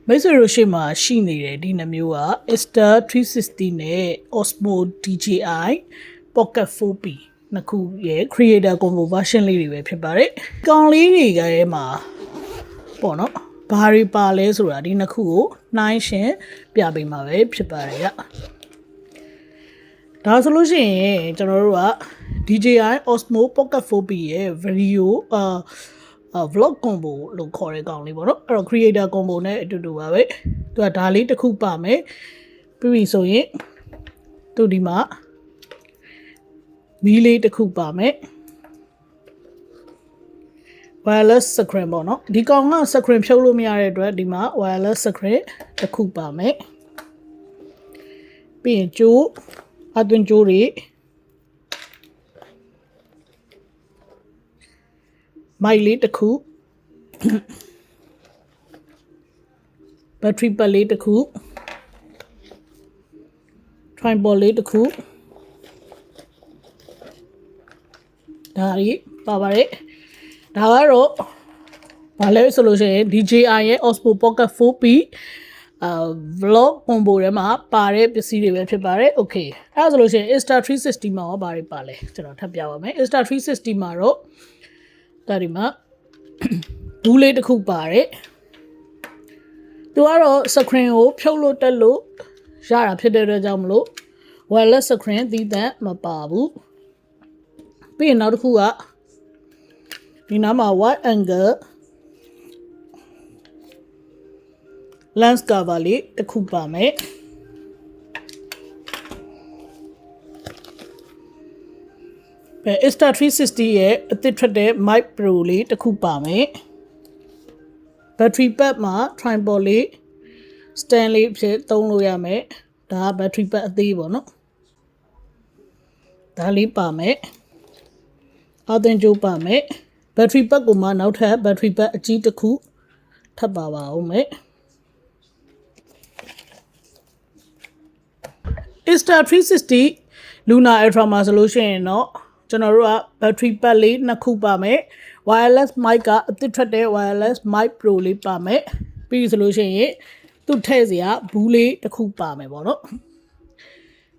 မိတ်ဆွေတို့ရှေ့မှာရှိနေတဲ့ဒီနှမျိုးက Insta 360နဲ့ Osmo DJI Pocket 4P နှစ်ခုရဲ့ Creator Combo version လေးတွေပဲဖြစ်ပါတယ်။ကောင်လေးတွေကဲမှာပေါ့နော်။ဘာတွေပါလဲဆိုတာဒီနှစ်ခုကိုနှိုင်းယှဉ်ပြပေးမှာပဲဖြစ်ပါတယ်ဗျ။ဒါဆိုလို့ရှိရင်ကျွန်တော်တို့က DJI Osmo Pocket 4P ရဲ့ video vlog combo လို့ခေါ်တဲ့ကောင်လေးပေါ့နော်အဲ့တော့ creator combo နဲ့အတူတူပါပဲသူကဒါလေးတစ်ခုပါမယ်ပြီးပြီဆိုရင်သူဒီမှာမီးလေးတစ်ခုပါမယ် wireless screen ပေါ့နော်ဒီကောင်က screen ဖြုတ်လို့မရတဲ့အတွက်ဒီမှာ wireless screen တစ်ခုပါမယ်ပြီးရင်ကြိုးအသွင်ကြိုးတွေမိုက်လေးတစ်ခုဘက်ထရီပတ်လေးတစ်ခု tripod လေးတစ်ခုဒါရီပါပါတယ်ဒါကတော့ဘာလဲဆိုလို့ရှိရင် DJI ရဲ့ Osmo Pocket 4P vlog combo ထဲမှာပါတဲ့ပစ္စည်းတွေပဲဖြစ်ပါတယ် okay အဲ့ဒါဆိုလို့ရှိရင် Insta 360မှာရောဘာတွေပါလဲကျွန်တော်ထပ်ပြပါမယ် Insta 360မှာတော့ဒါဒီမှာဘူးလေးတစ်ခုပါတယ်သူကတော့ screen ကိုဖြုတ်လို့တက်လို့ရတာဖြစ်တဲ့အတွက်ကြောင့်မလို့ wireless screen သီးသန့်မပါဘူးပြီးရင်နောက်တစ်ခုကဒီနားမှာ wide angle lens cover လေးတစ်ခုပါမယ်Insta 360ရဲ့အသစ်ထွက်တဲ့ Mic Pro လေးတစ်ခုပါမယ် Battery pack မှာ tripod လေး stand လေးဖြစ်သုံးလို့ရမယ်ဒါက battery pack အသေးပေါ့နော်ဒါလေးပါမယ်အသင်ကြိုးပါမယ် battery pack ကိုမှနောက်ထပ် battery pack အကြီးတစ်ခုထပ်ပါပါဦးမယ် Insta 360 Luna Ultra မှာဆိုလို့ရှိရင်တော့ကျွန်တော်တို့က battery pack လေးနှစ်ခုပါမယ် wireless mic ကအသစ်ထွက်တဲ့ wireless mic pro လေးပါမယ်ပြီးဆိုလို့ရှိရင်သူ့ထည့်စရာဘူးလေးတစ်ခုပါမယ်ပေါ့နော်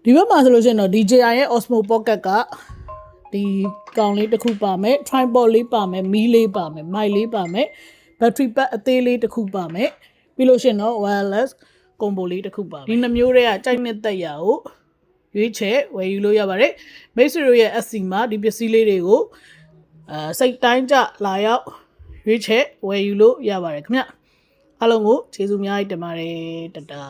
ဒီဘက်မှာဆိုလို့ရှိရင်တော့ DJI ရဲ့ Osmo Pocket ကဒီကောင်လေးတစ်ခုပါမယ် tripod လေးပါမယ်မီးလေးပါမယ် mic လေးပါမယ် battery pack အသေးလေးတစ်ခုပါမယ်ပြီးလို့ရှိရင်တော့ wireless combo လေးတစ်ခုပါမယ်ဒီနှမျိုးတွေကကြိုက်နှစ်သက်ရာကိုရွေးချယ်ဝယ်ယူလို့ရပါတယ်မိတ်ဆွေတို့ရဲ့ SC မှာဒီပစ္စည်းလေးတွေကိုစိတ်တိုင်းကြလာရောက်ရွေးချယ်ဝယ်ယူလို့ရပါတယ်ခင်ဗျအားလုံးကိုကျေးဇူးများတင်ပါတယ်တတာ